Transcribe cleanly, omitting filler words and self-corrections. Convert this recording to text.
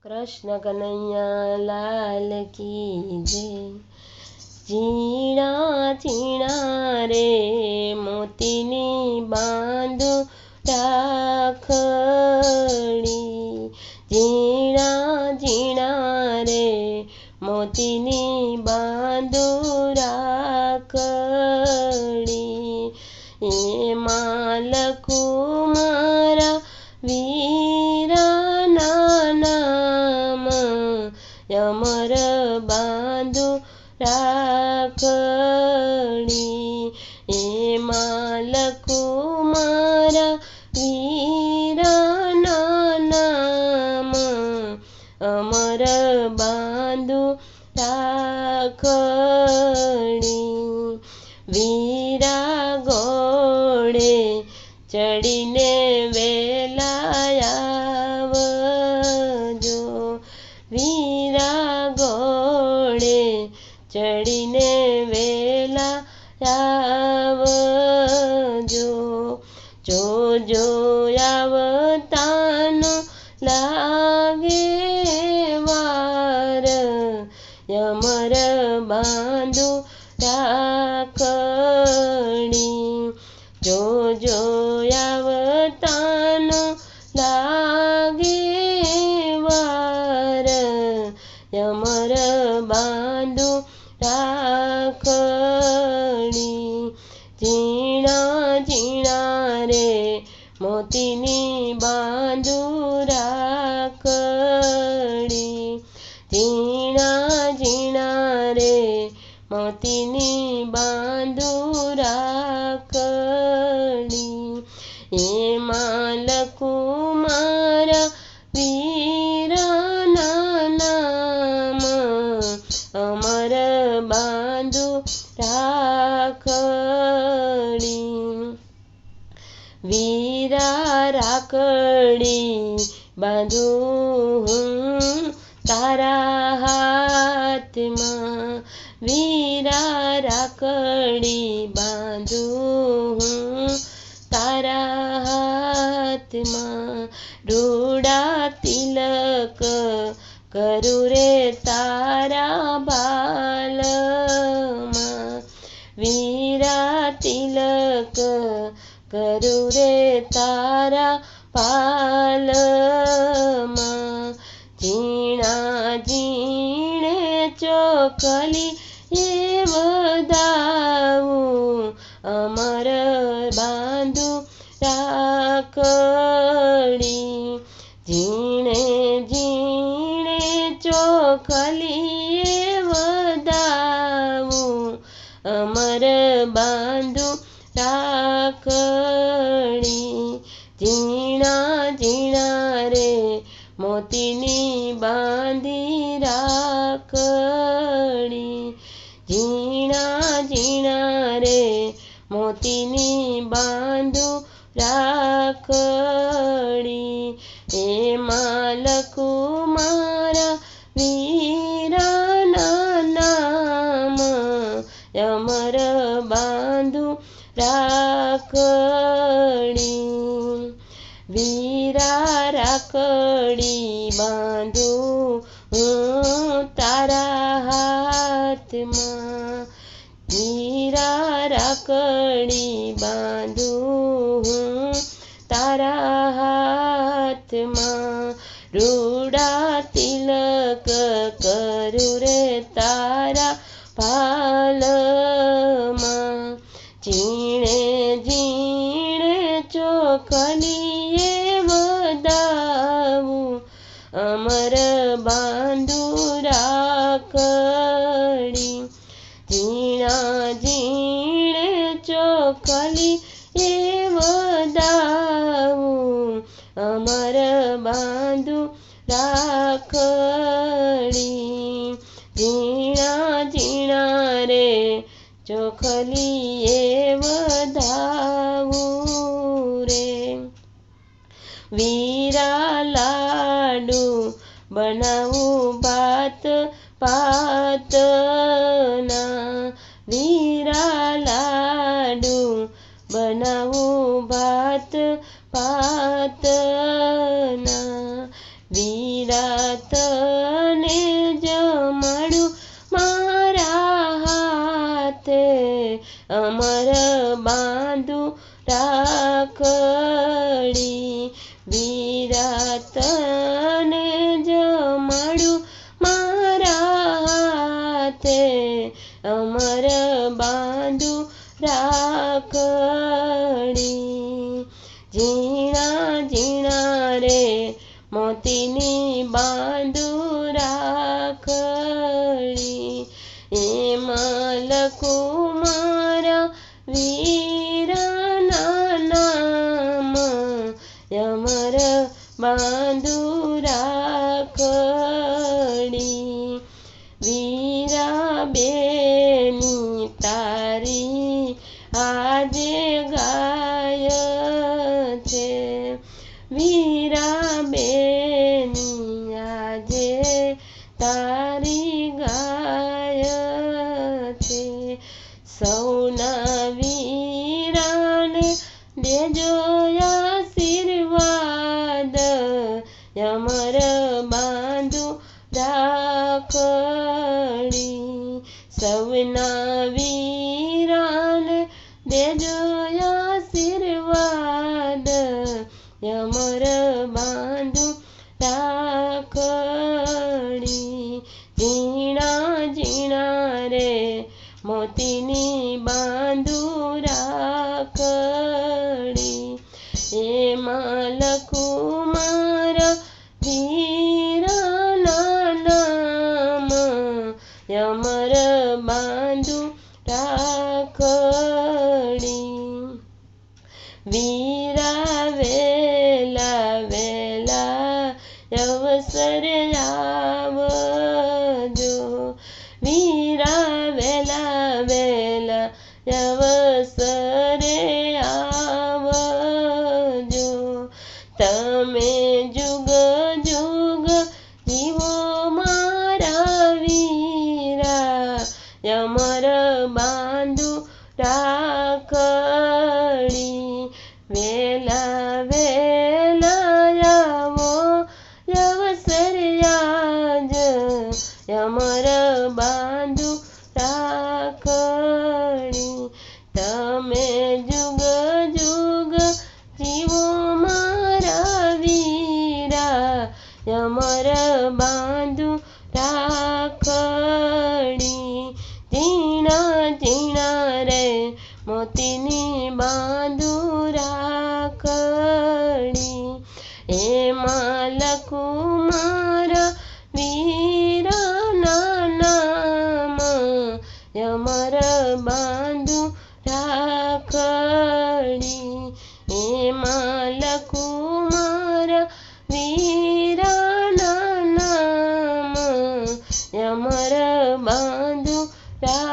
कृष्ण कन्हैया लाल की जय। झीणा झीणा रे मोतीनी बांधो રાખડી, ઝીણા ઝીણા રે મોતીની બાંધો રાખડી, એમાં લખું મારા વીરાના નામ, અમર બાંધો રાખડી, એમાં લખું મારા વીરાના નામ, અમર બાંધો રાખડી, વીરા ઘોડે ચડીને વેલા આવજો, વીરા ઘોડે ચડીને વેલા આવજો, જોજો આવતાનો લાગે વાર, અમર બાંધો રાખડી, જોજો આવતાનો લાગે વાર, અમર બાંધો રાખડી, ઝીણા ઝીણા રે મોતીની બાંધો રાખડી, ઝીણા ઝીણા રે મોતીની બાંધો રાખડી, એમાં લખું મારા વીરાના નામ, અમર બાંધો રાખડી, વીરા રાખડી બાંધું હું તારા હાથમાં, વીરા રાખડી બાંધું હું તારા હાથમાં, રૂડા તિલક કરું રે તારા બાલમાં, વીરા તિલક કરું રે તારા પાલમાં, ઝીણા ઝીણે ચોખલી એ વધાવું, અમર બાંધો રાખડી, ઝીણે ઝીણે ચોખલી એ વધાવું, અમર બાંધો રાખડી, ઝીણા ઝીણા રે મોતીની બાંધી રાખડી, ઝીણા ઝીણા રે મોતીની બાંધો રાખડી, એમાં લખું મારા વીરાના નામ, અમર બાંધો રાખડી, વીરા રાખડી બાંધું હું તારા હાથમાં, વીરા રાખડી બાંધું હું તારા હાથમાં, રૂડા તિલક કરું રે તારા ભાલમાં, ઝીણે ઝીણે ચોખલી એ વધાવું, અમર બાંધો રાખડી, ઝીણા ઝીણે ચોખલી એ વધાવું, અમર બાંધો રાખડી, ઝીણા ઝીણા રે ચોખલી એ વધાવું રે, વીરા લાડુ બનાવું ભાત પાતના, વીરા લાડુ બનાવું ભાત પાતના, વીરા વિરાતને જમાડું મારા હાથે, અમર બાંધું રાખડી. વિરાતને જમાડું મારા હાથે, અમર બાંધું રાખડી. ઝીણા ઝીણા રે મોતીની બાંધું રાખડી, એમાં લખું મારા વીરના નામ, અમર બાંધું રાખડી. વીરાબેની તારી આજે ગાય છે, વીરાબેની આજે તારી ગાય છે. સૌના વીરાને દેજો આશીર્વાદ, અમર બાંધું રાખડી. સૌના વીરાને દેજો આશીર્વાદ, અમર બાંધું રાખડી. ઝીણા ઝીણા રે મોતીની બાંધું રાખડી, એમાં લખું મારા વીરના નામ, અમર બાંધું રાખડી. વીરા વેલા વેલા અવસર આવજો, વીરા વેલા વેલા અવસરે આવજો. તમે જુગ જુગ જીવો મારા વીરા, અમર બાંધું રાખડી. વેલા વેલા આવો અવસર આજ, અમર બાંધું રાખડી. તમે જુગ જુગ જીવો મારા વીરા, અમર બાંધું રાખડી. ઝીણા ઝીણા રે મોતીની બાંધું રાખડી, એમાં લખું મારા વીરના નામ, અમર બાંધું રાખડી. એમાં લખું મારા વીરના નામ, અમર બાંધું રાખડી.